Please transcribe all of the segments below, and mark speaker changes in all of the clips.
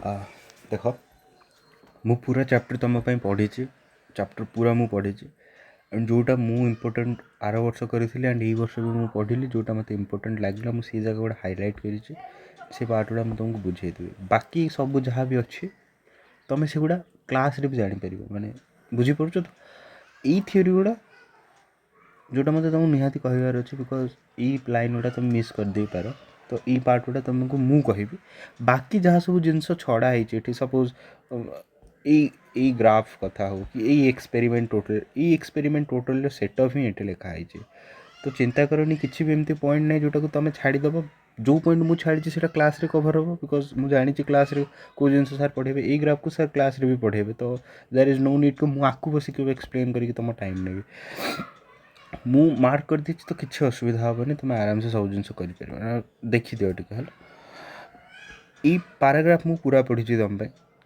Speaker 1: देख मु पूरा चैप्टर तुम पढ़ी चैप्टर पूरा मु पढ़ी एंड जोटा मु इम्पोर्टेंट आर वर्ष करी एंड ये वर्ष भी मुझे पढ़ी जोटा मत इम्पोर्टेंट लगे मुझे जगह गोटे हाइलाइट कर से पार्ट गुड़ा मुझे तुमको बुझेदेवी बाकी सब जहाँ भी अच्छी तुम से गुड़ा क्लास रे भी जापर माने बुझीपार तो यही थ्योरी गुड़ा जोटा मत तुमको निहाती कहबार अच्छे बिकज ये लाइन गुड़ा तुम मिस कर दे पार तो ये पार्ट गुड़ा तुमको मु कहि बाकी जहाँ सब जिनस छड़ा है सपोज ये ग्राफ कथा हो कि ये एक्सपेरिमेंट टोटल सेटअप ही ये लिखाई तो चिंता करनी किसी भी एमती पॉइंट नहीं जोटा को तुम छाड़ीदेव जो पॉइंट मुझे छाड़ी से क्लास रे कवर हम बिकज मुझे जानी क्लास रे को जिन सार पढ़ेबे ये ग्राफ को सार क्लास रे भी पढ़ेबे तो देयर इज नो नीड को मुझे बसिक एक्सप्लेन करके तुम टाइम नेबी मु मार्क कर दी तो किसी असुविधा हेनी तुम आराम से सब जिन कर देखिदिव टे ये पाराग्राफ मु पूरा पढ़ी तुम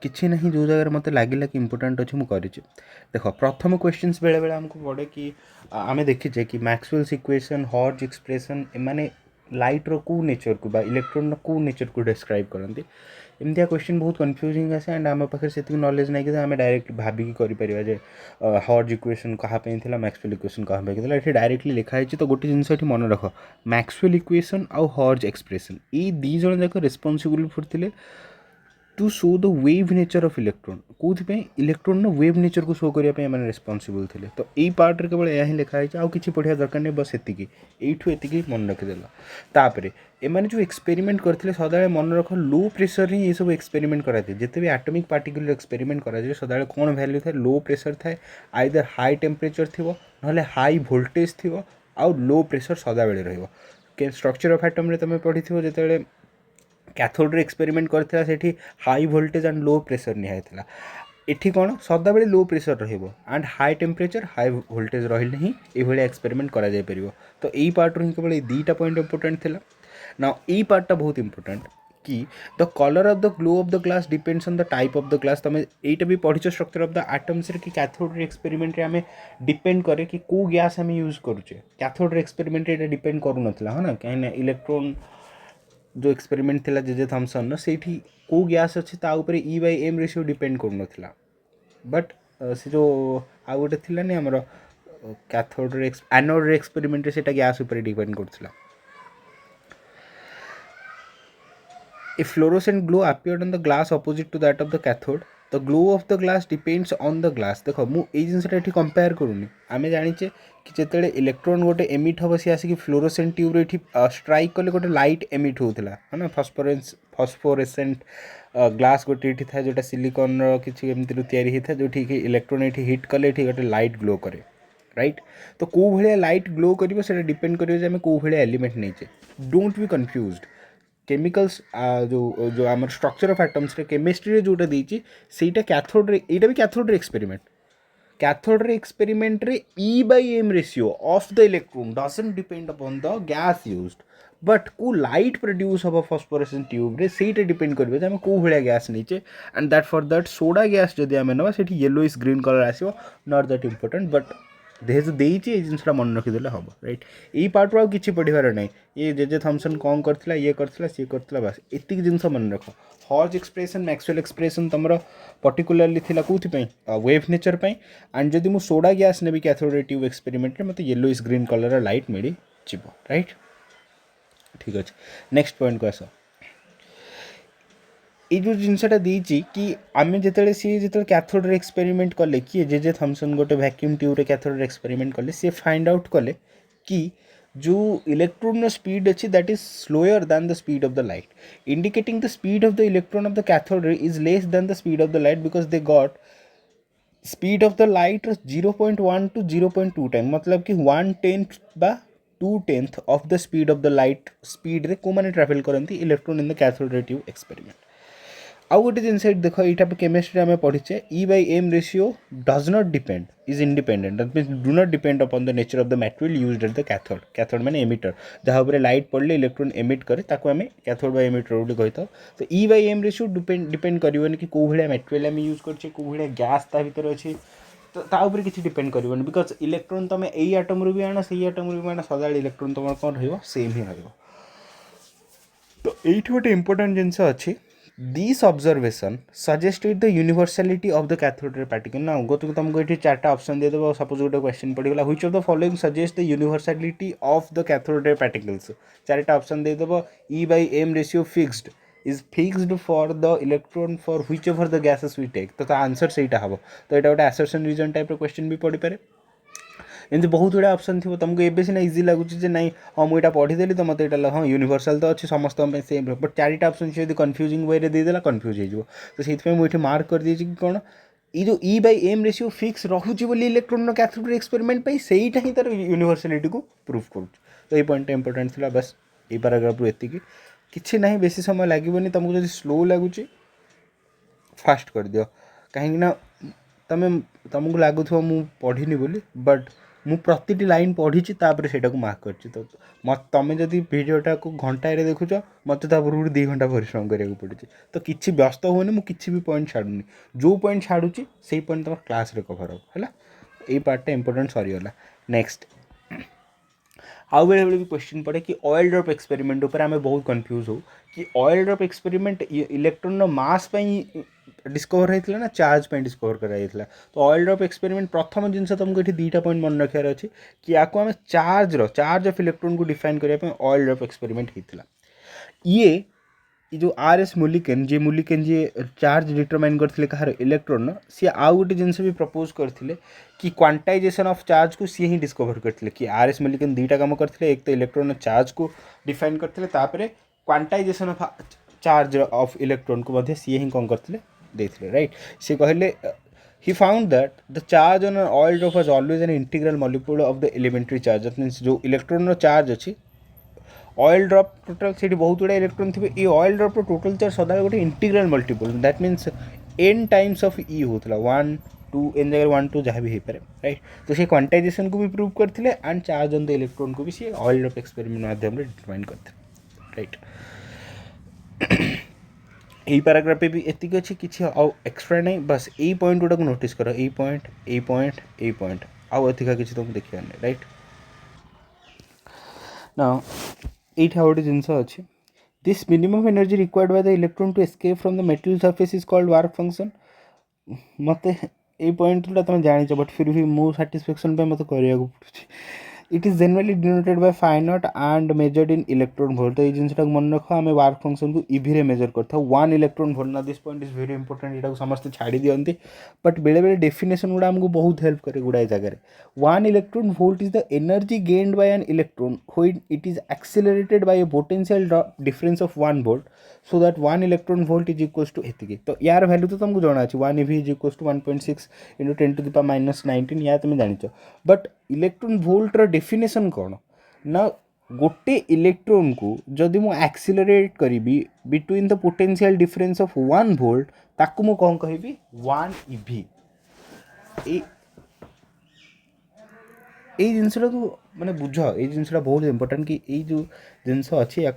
Speaker 1: किसी ना जो जगह मत लगे कि इंपोर्टेंट अच्छे मुझे देख प्रथम क्वेश्चंस बेले बेले हमको पड़े कि आम देखीचे कि मैक्सवेल्स इक्वेशन हॉर्ज एक्सप्रेशन एमाने लाइट रो को नेचर को इलेक्ट्रॉन को नेचर को डिस्क्राइब करती एमती क्वेश्चन बहुत कन्फ्यूजिंग आसे एंड आम पाखे से नॉलेज नहीं कि आम डायरेक्ट भाविकी करें हॉर्ज इक्वेशन कहाँ मैक्सवेल इक्वेशन कहाँ ये डायरेक्टली लिखाई तो गोटे जिनस मन रख मैक्सवेल इक्वेशन आउ हॉर्ज एक्सप्रेशन ये दी जन जाक responsible for to show the wave nature of electron कौन इलेक्ट्रॉन वेव नेचर को शो करने रेस्पॉन्सिबल थे तो यही पार्ट रे केवल यह लिखाई आउ कि पढ़ा दरकार नहीं बस एति मन रखिदेला तापर एमाने जो एक्सपेरिमेंट करते सदा मन रख लो प्रेसर ही ये सब एक्सपेरिमेंट कराते जिते भी एटॉमिक पार्टिकल एक्सपेरिमेंट कराए सदा कौन वैल्यू थाए लो प्रेसर थाए आइदर हाई टेम्परेचर थी ना हाई वोल्टेज थी आउ लो प्रेसर सदा बेले रही स्ट्रक्चर ऑफ एटम रे तुम पढ़ी थो जो कैथोड रे एक्सपेरिमेंट करथिला सेठी high voltage and low pressure निहाइथिला एठी कोन सदा बेले लो प्रेसर रहिबो and high temperature high voltage रहिले ही ए भली एक्सपेरिमेंट करा जाय परिबो तो एई पार्ट रो केवल दीटा पॉइंट इंपोर्टेंट थिला नाउ एई पार्टटा बहुत इंपोर्टेंट कि the colour of the glow of the glass depends on the type of the glass तुम एटा भी पढ़िछ स्ट्रक्चर ऑफ द एटम्स रे कि कैथोड रे एक्सपेरिमेंट रे हमें डिपेंड करे कि को गैस हमें यूज करूचे कैथोड रे एक्सपेरिमेंट रे डिपेंड करू नथला ह ना काहे इलेक्ट्रॉन जो एक्सपेरिमेंट थिला जे थॉमसन से को गैस अच्छे E by M ratio depend कर नाला बट से जो आउ गोटे थिला नहीं आमर कैथोड रे एनोड रे एक्सपेरिमेंट से गैस ऊपर डिपेंड करथिला ए fluorescent glow appeared on the glass opposite to that of the cathode the glow of the glass depends on the glass देख मुझे जिनसा कंपेयर करूनी आम जाचे कि जिते इलेक्ट्रॉन गोटे एमिट हम सी आसिक फ्लोरोसेंट ट्यूब ये स्ट्राइक कले गोटे लाइट एमिट होता है ना फस्फोरेसेंट ग्लास गोटे ये था जोटा सिलिकन किसी एमती तैयारी होता है जो इलेक्ट्रॉन ये हिट कले गोटे लाइट ग्लो करे राइट तो कौ भाया लाइट ग्लो कर डिपेंड करें कौ भाया एलिमेंट नहीं डोंट बी कन्फ्यूज्ड केमिकल्स जो आम स्ट्रक्चर ऑफ एटम्स रे केमिस्ट्री रे जोटा देछि सेटा कैथोड रे एटा भी कैथोड रे एक्सपेरिमेंट रे E by M ratio of the electron doesn't depend upon the gas used but को लाइट प्रोड्यूस हम फॉस्फोरेसेंट ट्यूब रे सेटा डिपेंड करिवे आम को भाया गैस नीचे and that for that soda gas जदि आम नवा सेठी येलोइश ग्रीन कलर आसीबो नॉट दैट इंपोर्टेंट बट देह देती ये जिनसा मन रखीदे हम राइट यही पार्ट रो किसी पढ़ार ना ये जे थॉमसन कौन करथिला ये करथिला सी करथिला बस एतिक जिनस मन रख हॉर्ज एक्सप्रेशन मैक्सवेल एक्सप्रेशन तुम पर्टिकुलरली थिला कोथि वेव नेचर पे एंड जदि मु सोडा गैस नेबी कैथोड रे ट्यूब एक्सपेरिमेंट रे मते येलोइश ग्रीन कलर लाइट मिली जीवो राइट ठीक अच्छे नेक्स्ट पॉइंट को आस ये जो जिनसा देती कि आम जो सी जो कैथोड रे एक्सपेरिमेंट कले किए जे थॉमसन गोटे वैक्यूम ट्यूब रे कैथोड रे एक्सपेरिमेंट कले सी फाइंड आउट कले कि जो इलेक्ट्रॉन स्पीड अच्छी that is slower then the speed of the light indicating the speed of the electron of the cathode रे is less than the speed of the light because they got speed of the light 0.1 to 0.2 time मतलब कि 1/10 बा 2/10 of the speed of the light speed रे को माने travel करती electron in the cathode ray tube experiment आउ गोटे जिन देख यहाँ केमिस्ट्री आम पढ़ीचे E by M ratio does not depend is independent that means do not depend upon the nature of the material used at the cathode cathode माने emitter जहाँ पर लाइट पड़े इलेक्ट्रॉन एमिट करे ताको आम कैथोड बाय एमिटर बोली कही था तो E by M ratio depend करनी कि कौ भाया मटेरियल आम यूज कर कौ भाया गैस ता भीतर अच्छी तो ताऊपर किसी डिपेंड करनी बिकज इलेक्ट्रॉन तुम यही आटम रू भी आण से आटम रू भी आण सदा इलेक्ट्रॉन तुम कौन रही सेम ही रही तो ये गोटे इंपोर्टाट जिनस अच्छी These observation suggested the universality of the cathode ray particle. Now go to तुमको ये चार्टा ऑप्शन दे देबो सपोज गोटे question पड़ीगला which of the following suggests the universality of the cathode ray particles. चार्टा ऑप्शन दे देबो E by M ratio fixed is fixed for the electron for whichever the gases we take. तो answer सेटा हबो तो एटा गोटे assertion reason type रो question भी पड़ी पारे एमती बहुत गुड़ा ऑप्शन थी तुमको एबे सिना इजी लगुच ना हाँ मुझे पढ़ीदेली तो मत यहाँ हाँ यूनिवर्सल तो अच्छी समस्त सेम बट चारिटा ऑप्शन से कन्फ्यूजिंग वे देदेला कन्फ्यूज हो तो से मुझे मार्क कर दीजिए कि कौन ये जो ई बाई एम रेशियो फिक्स रोचे बोली इलेक्ट्रोन कैथोड एक्सपेरिमेंट सहीटा ही तार यूनिवर्सालिटी को प्रूव करुँ तो ये पॉइंट इंपोर्टेंट थी बस ये पैराग्राफ एति किसी ना बेसी समय लगे तुमको जो स्लो लगुच फास्ट कर दियो कहीं तुम तुमको लगुथ मु पढ़ी बोली बट मु प्रतिटी लाइन पढ़ी से मार्क कर तो मत तुम जदि भिडटा को घंटाए देखुच मत पूर्व 2 घंटा परिश्रम करा पड़े तो किसी व्यस्त होनी मुझे भी पॉइंट छाड़ूनी जो पॉइंट छाड़ुची से पॉइंट तुम क्लास रे कभर हो है ये पार्टा इंपोर्टेंट सरीगला नेक्स्ट आउ बेले बेले भी क्वेश्चन पड़े कि ऑयल ड्रॉप एक्सपेरिमेंट ऊपर आम बहुत कन्फ्यूज हो कि ऑयल ड्रॉप एक्सपेरिमेंट इलेक्ट्रोन मास डिस्कवर होता ना चार्ज पे डिस्कवर कराइला तो ऑयल ड्रॉप एक्सपेरिमेंट प्रथम जिन तुमको ये 2टा पॉइंट मन रखार अच्छे कि आपको आम चार्ज ऑफ इलेक्ट्रोन को डिफाइन करने ऑयल ड्रॉप एक्सपेरिमेंट होता ये जो आर एस मुलिकेन जी चार्ज डिटरमाइन करते कहार इलेक्ट्रोन सी आउ गोटे जिनस भी प्रपोज करते कि क्वांटाइजेशन ऑफ चार्ज को सी ही डिस्कवर करते कि आर एस मुलिकेन 2टा काम करते एक तो इलेक्ट्रोन चार्ज को डिफाइन करते quantization of charge of electron को सी ही कौन करते देते राइट सी कहले he found that the charge on an oil drop was always an integral molecule of the elementary charge that means जो इलेक्ट्रोन चार्ज अच्छी oil drop total से बहुत गुड़ा इलेक्ट्रोन थे ये ऑयल ड्रॉप टोटल चार्ज सदा गोटे integral multiple that means n times of E होता 1 2 एन जगह 1 2 जहाँ भी हो पाए राइट तो से क्वांटाइजेशन को भी प्रूव करते and charge on the electron को भी सी ऑयल ड्रॉप एक्सपेरिमेंट माध्यम डिटरमाइन करते राइट यही पैराग्राफ भी एतिक अच्छी किसी आउ एक्सट्रा नहीं बस यही पॉइंट गुड़ा नोटिस कर यही पॉइंट आउ अधिका किसी तुमको देखा नहीं राइट ना ये गोटे जिनस अच्छे this minimum energy required by the electron to escape from the metal surface is called work function मत ये पॉइंट तुम जान बट फिर भी मो साटिस्फैक्शन मत करा पड़े it is generally denoted by phi naught and measured in electron volt तो ये जिनटा मन रख आम वर्क फंक्शन को ईवी रे मेजर करता 1 इलेक्ट्रॉन वोल्ट ना this point is very important यहाँ समस्त छाड़ी दिखती बट बेले बेले डेफिनेशन गुड़ा आमको बहुत हेल्प करे गुड़ाए जगह 1 electron volt is the energy gained by an electron when it is accelerated by a potential difference of 1 volt so that 1 electron volt is equals to एति तो यार वैल्यू तो तुमको जाना अच्छे 1 EV इज इक्वल्स टू 1.6 × 10⁻⁻19 या तुम जान बट इलेक्ट्रॉन वोल्टर डेफिनेशन कौन ना गोटे इलेक्ट्रॉन को जदि मु एक्सिलरेट करी between the potential difference of 1 volt ताकू मु कौन कहि 1 EV ये जिनसा को मैंने बुझ ये जिनसा बहुत इंपोर्टेंट कि ये जो जिनस अच्छे या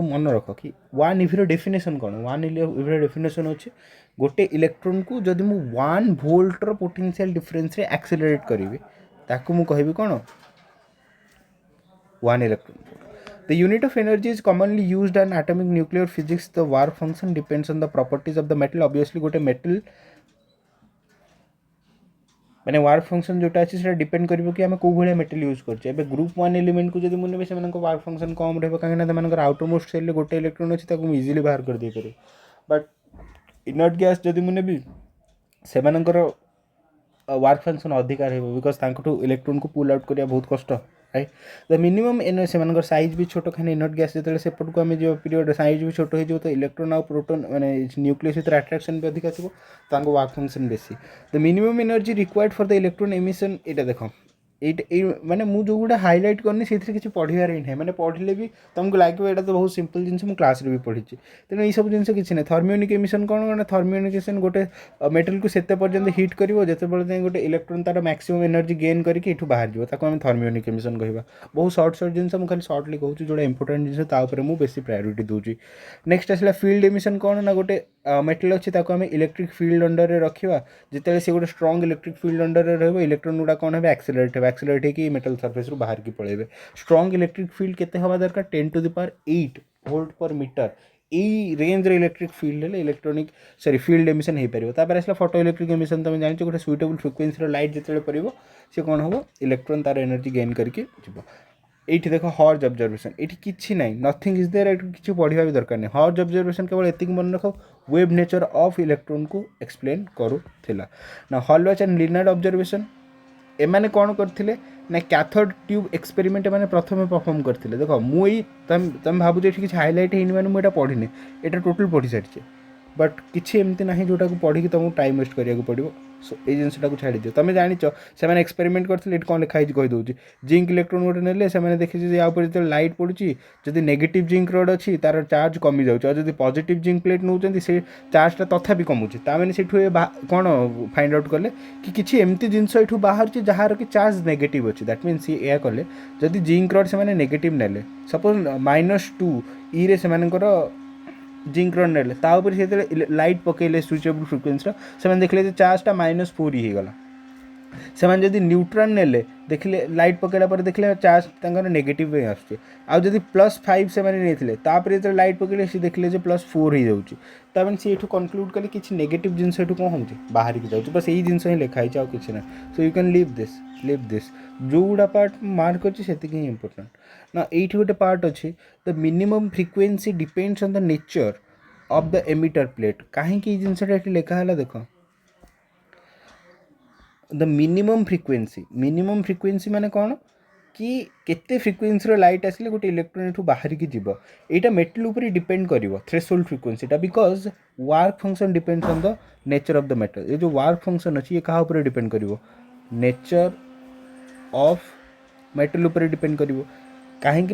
Speaker 1: मन रख कि 1 EV डेफिनेशन कौन 1 EV डेफिनेशन अच्छे गोटे इलेक्ट्रॉन को जदि मु 1 वोल्टर पोटेंशियल डिफरेंस रे एक्सेलरेट करी ताकू मु कहबी कौन 1 electron the unit of energy is commonly used in atomic nuclear physics the work function depends on the properties of the metal obviously गोटे metal मैंने वर्क फंक्शन जोटा अच्छे से डिपेंड करिवो कि आम कौ भाया मेटेल यूज करछे एबे ग्रुप 1 एलिमेंट को जदि मुने से वर्क फंक्शन कम रहबो काहे ना तमनकर आउटरमोस्ट सेल गोटे इलेक्ट्रॉन अछि ताकू इजीली बाहर कर दे पारे बट इनर्ट गैस जदि मुने भी से वर्क फंक्शन अधिक रहबो बिकॉज तांकटू इलेक्ट्रॉन को पुल आउट करिया बहुत कष्ट राइट द मिनिमम एन से साइज भी छोट कहीं इनर्ट गैस जो सेपट को आम जो पीरियड साइज भी छोट हो तो इलेक्ट्रॉन आ प्रोटॉन माने न्यूक्लियस भीतर अट्रैक्शन भी अधिक आसो तो वर्क फंक्शन बेसी the minimum energy required for the electron emission यहाँ देख ये मैंने मुझे जो गुड़ा हाइलाइट करनी से किसी पढ़ार ही ना मैंने पढ़ले भी तुमको लगे यहाँ तो बहुत सिंपल जिन मुझे क्लास भी पढ़ी तेणु ये सब जिन किसी ना थर्मियोनिक एमिशन कौन कौन थर्मियोनिकेशन गोटे मेटल को सेते पर्यंत हिट कर जिते गोटे इलेक्ट्रॉन तार मैक्सिमम एनर्जी गेन करके इठू बाहर जाता आम थर्मियोनिक एमिशन कह बहुत सर्ट जिन खाली सर्टली कहूँ जो इंपोर्टेंट जिन मुझे बेसी प्रायोरीटी दूसरी नेक्स्ट आसला फील्ड एमिशन कौन ना गोटे मेटल अच्छी आम इलेक्ट्रिक फील्ड अंडर में रखा जिते से गोटे स्ट्रंग इलेक्ट्रिक फील्ड अंडर में रही इलेक्ट्रॉन गुड़ा कौन है एक्सेलरेट है एक्सेलरेट है मेटल सरफेस रू बाहर की पड़े स्ट्रंग इलेक्ट्रिक फील्ड केते हवा दरकार 10⁸ वोल्ट पर मीटर यही range electric field electronic sorry field emission हो पार। तापर आसला फोटो इलेक्ट्रिक एमिशन तुम जान गोटे सुइटेबल फ्रिक्वेन्सी लाइट जो पड़े सी कौन हम इलेक्ट्रॉन तार एनर्जी गेन करके जीव। ये देख हर्ज ऑब्जर्वेशन ये किसी ना नथिंग इज देयर किसी पढ़ा भी दरकार नहीं। हर्ज ऑब्जर्वेशन केवल एति मन रख वेव नेचर ऑफ इलेक्ट्रॉन को एक्सप्लेन करूला ना। हॉलवेज एंड लिनार्ड ऑब्जर्वेशन एमाने कौन करथिले ना कैथोड ट्यूब एक्सपेरिमेंट एमाने प्रथम परफॉर्म करथिले। देख मुई तुम भावुच ये किसी हाइलाइट होनी मैंने मुझे पढ़ी यहाँ टोटाल पढ़ी सारी बट किसी एमती ना जोटा को पढ़ी तुमको टाइम वेस्ट करा पड़ो। सो ये जिनटा छाड़ी दियो तुम जाच से एक्सपेरिमेंट करते कौन लिखाई कहीदे जिंक इलेक्ट्रोन गोटे ने से देखिए जो लाइट पड़ी जदि नेगेटिव जिंक रड अच्छी तार चार्ज कमी जाऊँच और पॉजिटिव जिंक प्लेट नौ से चार्जटा तथापि कमुचे ताने से कौन फाइंड आउट कले कि किसी एमती जिनस ये बाहर जार कि चार्ज नेगेटिव अच्छी दैट मीन सी या कले जदि जिंक रड से नेगेटिव नेले सपोज -2 ई से जिंक रड ने से लाइट पकड़े स्विचेबल फ्रिक्वेन्सी से देखले चार्जटा -4 ही गला। से जदि न्यूट्रॉन नेले देखले लाइट पकड़ा पर देखले चार्ज तंकर नेगेटिव में आसुचे आदि +5 से नहीं जो लाइट पकड़े सी देखले +4 हो जाऊँगी तमें सी एठू कनक्लूड कले कि नेगेटिव जिनस कौन हो बाहर की जाऊँगी बस यही जिनस ही लिखाई आउ कि ना। So you can leave this जो गुड़ा पार्ट मार्क अच्छे से इंपोर्टेंट ना। ये गोटे पार्ट अच्छी the minimum frequency depends on the nature of the emitter plate कहीं जिनसा लिखाला देख द मिनिमम फ्रिक्वेन्सी माने कौन कि केते फ्रिक्वेन्सी लाइट आसिले गोटे इलेक्ट्रॉन एठू बाहर की जीव एटा मेटल ऊपर डिपेंड करिवो थ्रेशोल्ड फ्रिक्वेन्सीटा because work function depends on the nature of the metal. ये जो वर्क फंक्शन अच्छी ये कहाँ ऊपर डिपेंड करिवो नेचर ऑफ मेटल ऊपर डिपेंड करिवो कहीं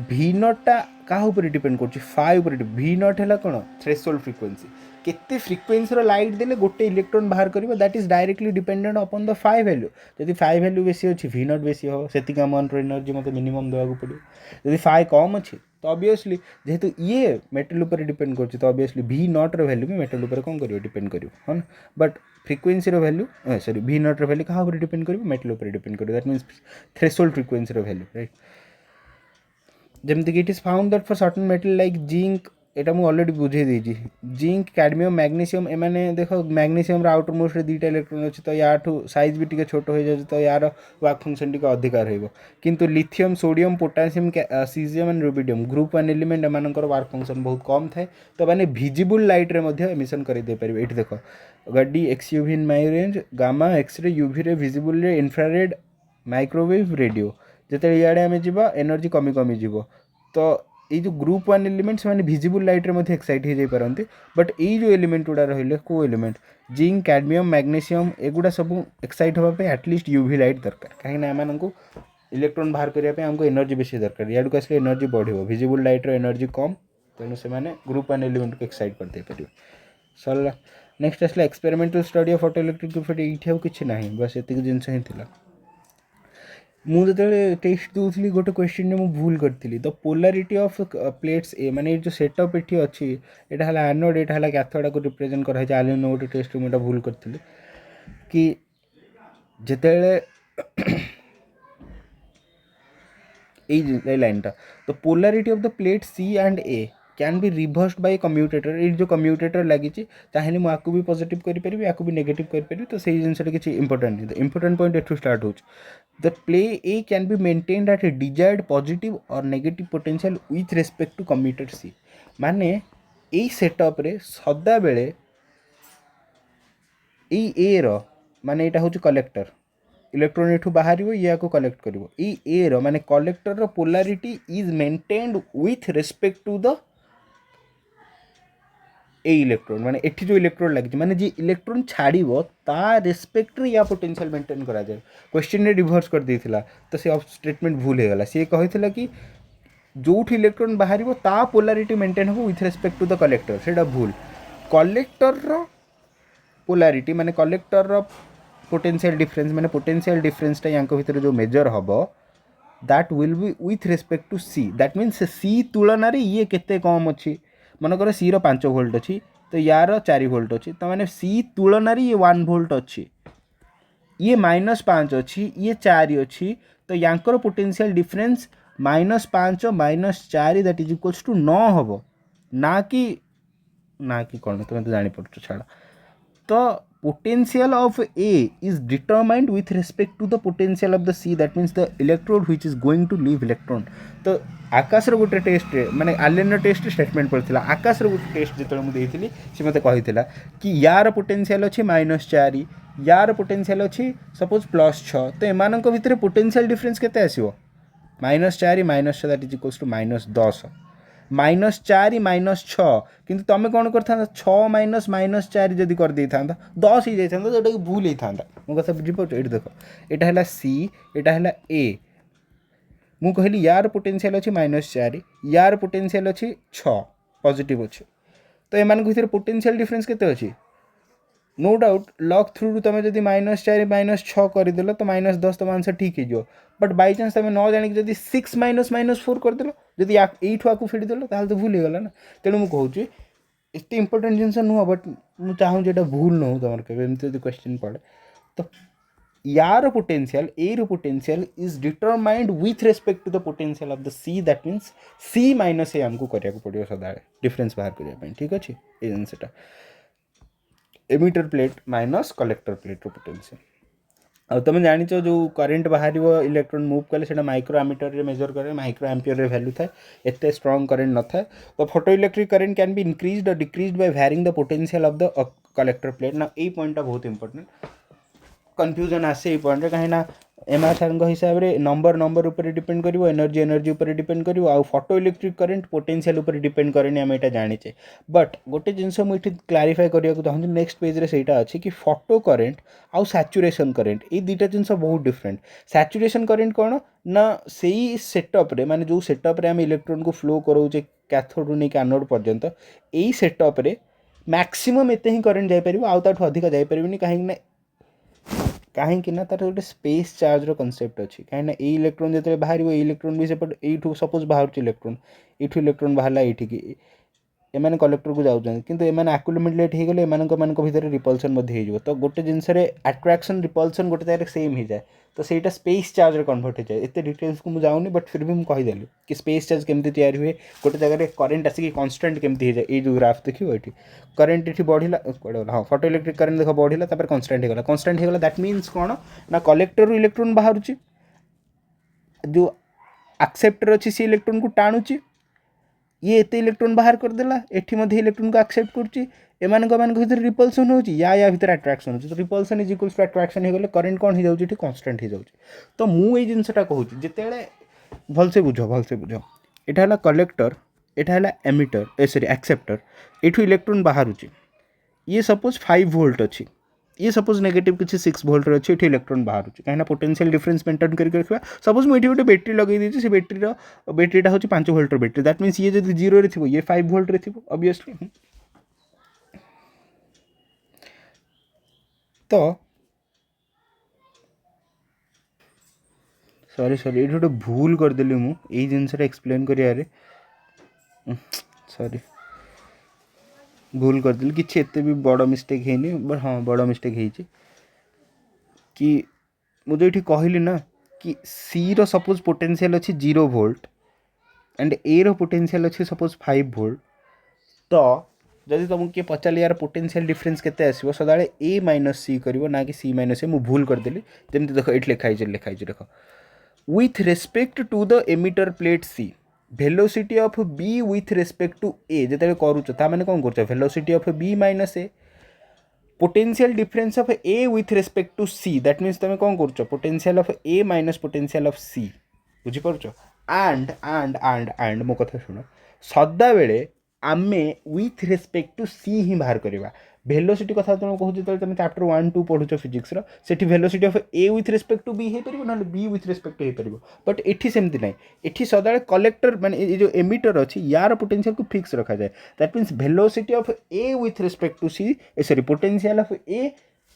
Speaker 1: भी नॉटा क्या डिपेंड कर फाइव भी नॉट है कौन थ्रेशोल्ड फ्रिक्वेन्सी केते फ्रिक्वेन्सी लाइट देले गोटे इलेक्ट्रॉन बाहर कर that is directly dependent upon the five value. जदि फाइव वैल्यू बेसी अच्छी भी नॉट बेसी हो से अमाउंट एनर्जी मतलब मिनिमम देवाक पड़ो। जदि फाइव कम अच्छी तो ऑब्वियसली जेहेतु ये मेटल ऊपर डिपेंड कर तो ऑब्वियसली भी नॉट वैल्यू भी मेटल ऊपर कौन कर डिपेंड कर हाँ बट फ्रिक्वेन्सी वैल्यू सॉरी भी नॉट वैल्यू क्या डिपेंड कर मेटल ऊपर डिपेंड कर that means threshold frequency value right. जमती कि it is found that for certain metal like zinc एटा मुझे ऑलरेडी बुझे देजी जिंक कैडमियम मैग्नीशियम एमाने देख मैग्नीशियम आउटर मोस्ट दुईटा इलेक्ट्रॉन अच्छे तो या साइज भी टे छोट हो जाए तो यार वर्क फंक्शन टी अधिकार हो किंतु lithium sodium potassium caesium and rubidium group 1 element एम वर्क फंक्शन बहुत कम थाए तो मैंने विजिबल लाइट रे एमिशन करदे पारे। ये देख गड्डी X UV in my range gamma X ray UV ray visible ray infrared microwave radio जिते इे आम जा एनर्जी कमी कमी जीव तो ये जो ग्रुप 1 एलिमेंट से विजिबल लाइट रे एक्साइट हो जाई पारंती बट ये जो एलिमेंट गुड़ा रही को एलिमेंट जिंक कैडमियम मैग्नीशियम एगुड़ा सब एक्साइट होगापी एटलिस्ट यूवी लाइट दरकार कहीं एम को इलेक्ट्रॉन बाहर करने आमको एनर्जी बेसी दरकार या आसले एनर्जी बढ़ो विजिबल लाइट एनर्जी कम तेणु से ग्रुप 1 एलिमेंट को एक्साइट करदे पारे सरला। नेक्स्ट आसला experimental study of auto electric effect ये किसी ना बस ये जिनस ही था। मुझे टेस्ट दूसरी गोटे क्वेश्चन में भूल करी द पोलारिटी ऑफ प्लेट्स ए माने जो सेटअप ये अच्छी यहाँ है एनोड यहाँ है कैथोड को रिप्रेजेंट कराई आलिन गोटे टेस्ट मुझे भूल करी कि जिते लाइनटा the polarity of the plate C and A can be reversed by commutator ये जो कम्यूटेटर लगी चाहिए मुझे भी पॉजिटिव करी या भी नेगेटिव करी तो सही जिनसा किसी इंपोर्टेंट नहीं। इंपोर्टेंट पॉइंट एठू स्टार्ट हो the plate A can be maintained at a desired positive और negative potential with respect to commutator C माने यही सेटअप रे सदा बेले ए रो माने यहाँ हूँ कलेक्टर इलेक्ट्रॉन एठू बाहर या को कलेक्ट कर ए रो माने कलेक्टर रो polarity is maintained with respect to the ए इलेक्ट्रॉन माने एठी जो इलेक्ट्रॉन लगी माने जी इलेक्ट्रॉन छाड़ो ता रेस्पेक्ट रे या पोटेंशियल मेंटेन करा जाए। क्वेश्चन ने रिभर्स कर देथिला तो से स्टेटमेंट भूल हो गला सी कहिथिला कि जोठ इलेक्ट्रॉन बाहर ता पोलारिटी मेंटेन हो with respect to the collector सेटा भूल कलेक्टर रो पोलारिटी माने कलेक्टर रो पोटेंशियल डिफरेंस माने पोटेंशियल डिफरेंस टा यांको भितर जो मेजर हबो that will be with respect to C that means C तुलन ये केते कम अच्छी मनकर सी रो 5 वोल्ट अच्छी तो यार 4 वोल्ट अच्छी तो मैंने सी तुलन ये 1 वोल्ट अच्छी ये -5 अच्छी ये 4 अच्छी तो यांकर potential difference -5 -4 that is equals to 9 हम ना कि कौन तुम तो जापर छाड़ तो potential of A is determined with respect to the potential of the C, that means the electrode which is going to leave electron. तो आकाश गोटे टेस्ट माने आलेन टेस्ट स्टेटमेंट पड़ता आकाश गोटे टेस्ट जो मुझे सी मत कही कि यार पोटेंशियल अच्छी -4 यार पोटेंशियल अच्छी सपोज +6 तो एम भितर पोटेंशियल डिफरेंस केते आसीबो -4 -6 दैट इज इक्वल्स टू -10 -4 -6 किंतु तुम कौन कर 6 -4 जदि कर दे था 10 ही जाता जोटा कि भूल होता मो कथा बुझीपार ये देख यहाँ है सी यहाँ है ए मु कहली यार पोटेंशियल अच्छी -4 यार पोटेंशियल अच्छी 6 पॉजिटिव अच्छे तो एम भितर पोटेंशियल डिफरेंस केते अच्छी नो डाउट लॉग थ्रू रू तुम जब -4 -6 करदेल तो -10 तुम आंसर ठीक हो बट बाई चान्स तुम न जाणी जब 6 -4 करदेल जब यू आकु फेड़देल तो भूल होगा ना तेणु मुझे कहूँ एत इंपोर्टेंट जिनस नुह बट मुझे चाहूँ ये भूल न हो तुम केमती क्वेश्चन पड़े तो यार पोटेंशियल ए रो potential is determined with respect to the potential of the C that means C minus A आमको करिया पड़ो सदा डिफरेंस बाहर करने ठीक अच्छे ये जिनसा emitter plate minus collector plate रो पोटेंशियल आ तुम जान जो करेन्ट बाहर इलेक्ट्रॉन मूव कले से माइक्रो एमिटर रे मेजर करे माइक्रो एम्पियर रे वैल्यू थाए एत स्ट्रॉन्ग करेन्ट न थाए तो photoelectric current can be increased और decreased by varying the potential of the collector plate ना ये पॉइंट बहुत इंपोर्टेंट कन्फ्यूजन आसे ये पॉइंट कहीं एम आर सार हिसाब से नंबर उपर डिपेंड कर एनर्जी उपर डिपेंड कर फोटो इलेक्ट्रिक करेन्ट पोटेंशियल उपर डिपेंड करेनि आम यहाँ जाने बट गोटे जिनस मुझे क्लारीफाई करने को चाहूँ नेक्स्ट पेज रे सेटा अच्छी कि फोटो करेन्ट आउ सैचुरेशन करेन्ट ये दुईटा जिनस बहुत डिफरेंट सैचुरेशन करेन्ट कौन ना से सेटअप रे माने जो सेटअप रे आम इलेक्ट्रॉन को फ्लो कराऊे कैथोड रू नहीं एनोड पर्यंत यही सेटअप रे मैक्सिमम एते ही करेन्ट जापर आउ ताठू अधिक जापर कहीं कहीं तार गोटे स्पेस चार्ज कनसेप्ट अच्छी कहीं ये इलेक्ट्रॉन जो बाहर ये इलेक्ट्रॉन भी सेपट यू सपोज बाहर इलेक्ट्रॉन यूँ इलेक्ट्रॉन बाहर ये एम कलेक्टर को जाऊँ कि आक्युमुलेट हो गले एम भितर रिपल्सन हो तो गोटे जिनस अट्राक्शन रिपल्सन गोटे जगह सेम हो जाए तो सहीटा स्पेस चार्ज कन्वर्ट हो जाए एत डिटेल्स को मुझे जाऊनी बट फिर भी मुझे कहीदेली कि स्पेस चार्ज केमती तैयारी हुए गोटे जगह करेन्ट आसिक कन्स्टांट केमती हो जाए ये जो ग्राफ देखिए ये करेन्ट ये बढ़ला हाँ फोटो इलेक्ट्रिक करेन्ट देख बढ़ला कन्स्टांट होगा दैट मीन्स कौन ना कलेक्टर इलेक्ट्रॉन बाहर जो एक्सेप्टर अच्छी सी इलेक्ट्रॉन को टाणुची ये एत इलेक्ट्रॉन बाहर करदेला एठी मध्य इलेक्ट्रॉन को एक्सेप्ट करछि भीतर रिपल्सन हो या भीतर अट्राक्शन हो तो repulsion is equals to attraction हो गले करंट कौन हो जाउछि कांस्टेंट हो जाउछि तो मु ए जिनसटा कहूँ जितेबले भलसे बुझ एटा हला कलेक्टर एटा हला एमिटर ए सॉरी एक्सेप्टर एठू इलेक्ट्रॉन बाहर ये सपोज 5 वोल्ट अच्छी ये सपोज नेगेटिव किसी 6 वोल्ट अच्छे ये इलेक्ट्रॉन बाहर कहीं पोटेंशियल डिफरेंस मेंटेन करके रखा सपोज मुझे गोटे बैटेरी लगे दी से बैटेरीटा हूँ 5 वोल्ट बैटेरी दैट मीन्स ये जो 0 रे थी ये 5 वोल्ट रे थी ऑब्वियसली तो सॉरी ये गोटे भूल करदेली मुझे जिनसा एक्सप्लेन कर सॉरी भूल करदेली किसी एत भी बड़ मिस्टेक है बट हाँ बड़ मिस्टेक है कि मुझे ये कहली ना कि सी रो सपोज पोटेंशियल अच्छी 0 वोल्ट एंड ए रो पोटेंशियल अच्छी सपोज 5 वोल्ट तो जदि तुमको किए पचारे यार पोटेंशियल डिफरेंस केते आसीबो सदाळे ए माइनस सी करिवो ना कि सी माइनस ए मु भूल करदेली जेमति देखो एट लिखाई देखो with respect to the emitter plate C velocity of B with respect to A जिते करुच मैंने कौन कर velocity of B minus A potential difference of A with respect to C that means तुम कौन कर potential of A minus potential of C बुझीपार and मो कथा शुण सदा बेले आमे विथ रेस्पेक्ट टू सी ही बाहर करवा वेलोसिटी कथा तुम कहूँ जो तुम चैप्टर 1-2 पढ़ुच फिजिक्स सेठी velocity of A with respect to B हो पार ना बी विथ रेस्पेक्ट हो पार बट एठी सेमती ना एठी सदा कलेक्टर माने ये जो एमिटर अच्छी यार पोटेंशियल को फिक्स रखा जाए that means velocity of A with respect to C sorry potential of A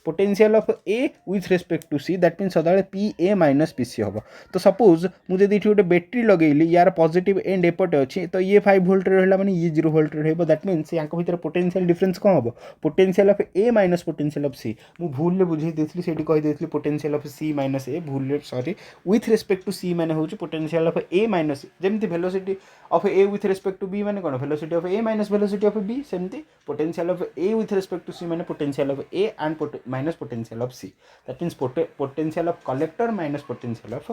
Speaker 1: potential of A with respect to C that mean सदा P A minus P C हम। तो सपोज मुझे गोटे बैटेरी लगेली यार पॉजिटिव एंड एपटे अच्छी तो ये 5 वोल्ट रहा माने ये 0 वोल्ट रहा दैट मीन्स यहाँ भर पोटेंशियल डिफरेंस कौन हम potential of A minus potential of C. मुझे भूल बुझे देती से कहीदेली potential of C minus A भूल sorry with respect to C मैंने हूँ पोटेंशियल ऑफ ए माइनस जमी velocity of A with respect to B मैंने कौन velocity of A minus velocity of B सेमती potential of A with respect to C मैंने potential of A and minus potential of C that means potential of collector minus potential of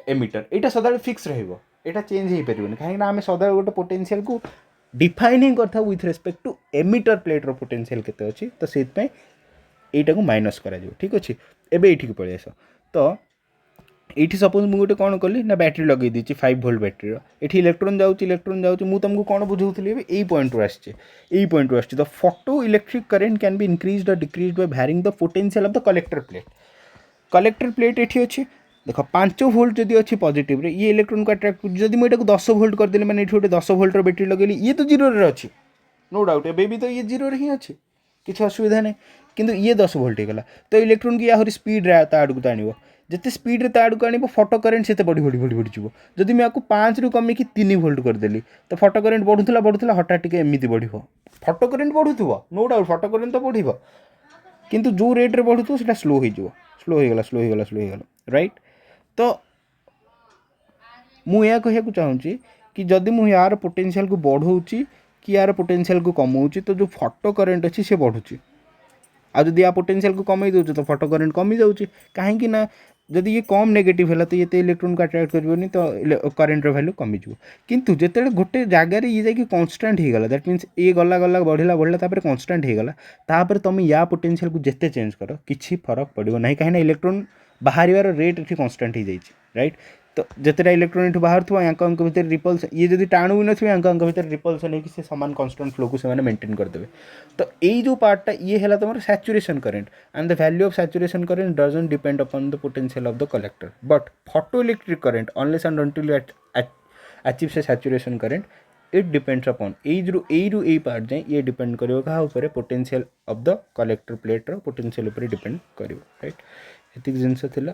Speaker 1: emitter यहाँ सदा fix रहा change हो पारे कहीं आम सदा गोटे पोटेंशियल को डिफाइन करता with respect to emitter plate potential केते अच्छी तो से यहीटा को माइनस करा ठीक अच्छे एबे ये पलि आस तो ये सपोज मुझे गोटे कौन कली ना बैटेरी लगे दी 5 वोल्ट बैटेरी ये इलेक्ट्रोन जाऊँ मुझे तुमको कौन बुझाऊली यही point as the photoelectric current can be increase और decrease by varying the potential of the collector plate ये अच्छी देख 5 वोल्ट जदि अच्छी पॉजिटिव रे ये इलेक्ट्रॉन को अट्रैक्ट जब मुझे 10 वोल्ट करदेली मैंने ये गोटे 10 वोल्टर बैटेरी लगेली ये तो 0 रे अच्छी नो डाउट एबे भी तो ये 0 रे ही अच्छी किसी असुविधा नहीं किंतु ये 10 वोल्ट होगा तो इलेक्ट्रोन की आहरी स्पीड रे ता आड़क तो आनिबो जिते स्पीड रे ता आड़क आनिबो फोटो करेंट से बढ़ी बढ़ी बढ़ी बढ़ी जीवो जदि मैं आपको 5 रु कमी 3 वोल्ट करदेली तो फोटो करेंट बढ़ुला हठात टिके एमती बढ़िबो फोटो करेंट बढ़ुथुबो नो डाउट फोटो करेंट तो बढ़िबो किंतु जो रेट रे बढ़ुथुबो सेटा स्लो हो गला राइट। तो मुझे कह चाहूँगी कि जदि मुझे यार पोटेंशियल को बढ़ाऊँगी कि यार पोटेंशियल को कमाऊँगी तो जो फोटो करेंट अच्छी से बढ़ुची आ जदि या पोटेंशियल को कमे दूचे तो फोटो करेंट कमी जाऊँगी कहीं ना जदि ये कम नेगेटिव है तो ये इलेक्ट्रोन को अट्रैक्ट करनी तो करेंट वैल्यू कमीज किंतु जिते गोटे जगार ये जाकि कन्स्टांट हो गला दैट मीन्स ये गला गला बढ़ला कन्स्टांट हो गला तुम या पोटेंशियल को जिते चेंज कर किसी फरक पड़ो ना कहीं इलेक्ट्रोन बाहर रेट ये कन्स्टांट हो जाए राइट। तो जितेटा इलेक्ट्रोन ये बाहर थो यांक भितर रिपल्सन ये जब टाणु भी नथिबे यांक भितर रिपल्सन होगी से सामान कन्स्टांट फ्लो को से मेंटेन करदेवे। तो यही जो पार्टा ये है तुम saturation current and the value of saturation current doesn't depend upon the potential of the collector but photoelectric current unless and until you achieve से saturation current it depends upon यही part जाए ये depend करियो कहा ऊपर potential of the collector plate रो potential ऊपर depend करियो राइट। एतिक जिनस थिला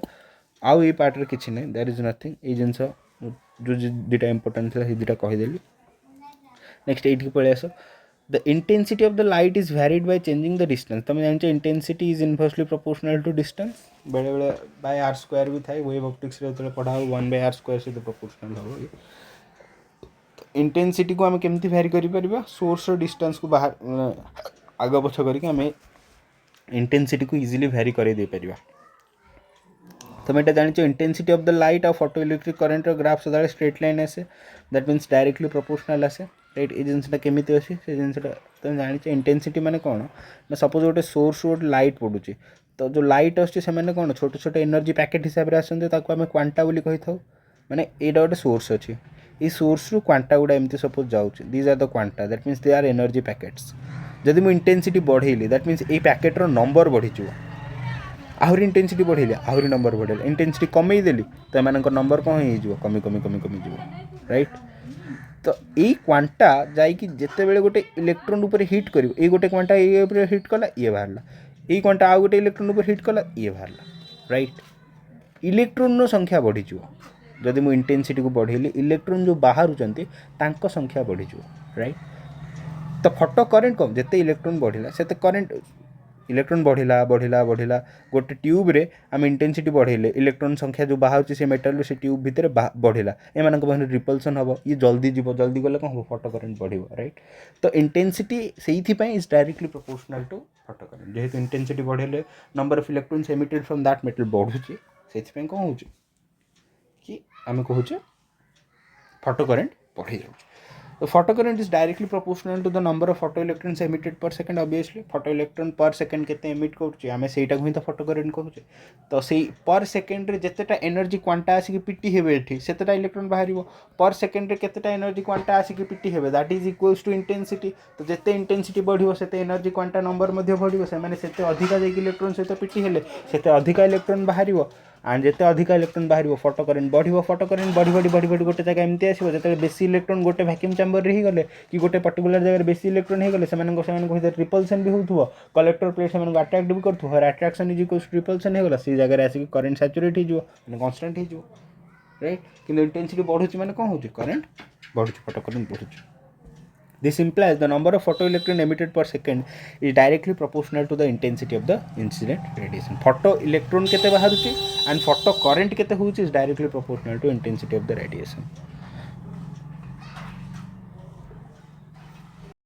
Speaker 1: आउ ये पार्ट रे किछि नै देयर इज नथिंग ये जिनस जो दुटा इंपोर्टेंट थिला से दुटा कहिदेली। नेक्स्ट एट की पळे आसो the intensity of the light is varied by changing the distance तुम जानछ intensity is inversely proportional to distance बेले बेले बाय आर स्क्वायर भी थाए वेव ऑप्टिक्स रे तो पढ़ा 1 बाय आर स्क्वायर से प्रोपोर्शनल हो। इंटेंसिटी को आम केमती वैरी करि परबा सोर्स रो डिस्टेंस को बाहर आग पछ करके आम इंटेंसिटी को इजीली वैरी करे दे परबा। तुम यहाँ जान इंटेंसिटी ऑफ द लाइट और फोटो इलेक्ट्रिक करेंट ग्राफ सदा स्ट्रेट लाइन आसे दैट मीन्स डायरेक्टली प्रोपोर्शनल आसे राइट। ये जिनसा केमी अच्छे से जिनसा तुम जान इंटेंसिटी माने कौन ना सपोज गोटे सोर्स गोटे लाइट पड़ुची तो जो लाइट आसे कौन छोटे छोटे एनर्जी पैकेट हिसाब से आसते आम क्वांटा बोली कही था माने एटा गोटे सोर्स अच्छी ये सोर्स रु क्वांटा गुड़ा एमती सपोज जाऊँगी these are the quanta that means they are energy packets जदि मुझे इंटेंसिटी बढ़ेली दैट मीन्स ये पैकेट्र नंबर बढ़ीज आहरी इंटेंसिटी बढ़ेली आहरी नंबर बढ़ेगा इंटेंसिटी कमे देली तो एम नंबर कौन हो कमी कमी कमी कमी राइट। तो यही क्वांटा जाकि जिते बड़े गोटे इलेक्ट्रोन ऊपर हिट कर ये गोटे क्वांटा ये हिट कला ये बाहर यही क्वांटा आउ गोटे इलेक्ट्रोन ऊपर हिट कला ये बाहर राइट। इलेक्ट्रोन संख्या बढ़ीज जदि मुझे इंटेंसिटी को बढ़ेली इलेक्ट्रोन जो बाहर संख्या बढ़ीज राइट। तो फोटो करेंट कम जिते इलेक्ट्रोन बढ़ला से करेंट इलेक्ट्रोन बढ़ला बढ़ला बढ़ला गोटे ट्यूब रे आम इंटेंसिटी बढ़ेले इलेक्ट्रोन संख्या जो बाहर से मेटाल से ट्यूब भितर बढ़ला एम रिपल्सन हम ये जल्दी जीव जल्दी गले कौन हम फोटो करेंट बढ़ो राइट। तो इंटेंसिटी से is directly proportional to photo current जेहेतु इंटेंसिटी बढ़ेले number of electrons emitted from that metal बढ़ुचे से कौन हो कि आम कहूचे फोटो करेंट बढ़ी जाऊँ। तो photocurrent is directly proportional to the number of photoelectrons emitted per second obviously photoelectron per second केते एमिट करूचे आमे सेटा को ही तो फोटो करेंट कहूचे। तो से पर सेकंड रे जतेटा एनर्जी क्वांटा आसी पिटी हेबे एठी सेतेटा इलेक्ट्रॉन बाहरिबो पर सेकंड रे केतेटा एनर्जी क्वांटा आसी पिटी हेबे that is equals to intensity. तो जते इंटेंसिटी बढ़िबो सेते एनर्जी क्वांटा नंबर मध्ये बढ़िबो से माने सेते अधिका जे इलेक्ट्रॉन सहित पिटी हेले सेते अधिका इलेक्ट्रॉन बाहरिबो एंड जिते अधिक इलेक्ट्रॉन बाहर फोटो करेंट बढ़ो फोटो करेंट बढ़ी गोटे जगह एमती आसो जो बेसी इलेक्ट्रॉन गोटे वैक्यूम चैम्बर ही गले कि गोटे पर्टिकुलर जगह बेसी इलेक्ट्रॉन हो गले से रिपल्सन भी होथुव कलेक्टर प्लेट से अट्राक्ट भी करूँ attraction is equals to repulsion हो गला से जगह आसिक करेंट सैचुरेट हो कन्स्टांट हो राइट कि इंटेंसिटी बढ़ुची माने कौन हो करेंट बढ़ुची फोटो करेंट बढ़ुची This implies the number of photoelectron emitted per second is directly proportional to the intensity of the incident radiation. Photo electron केते बाहरुची and photo current केते होउची is directly proportional to intensity of the radiation.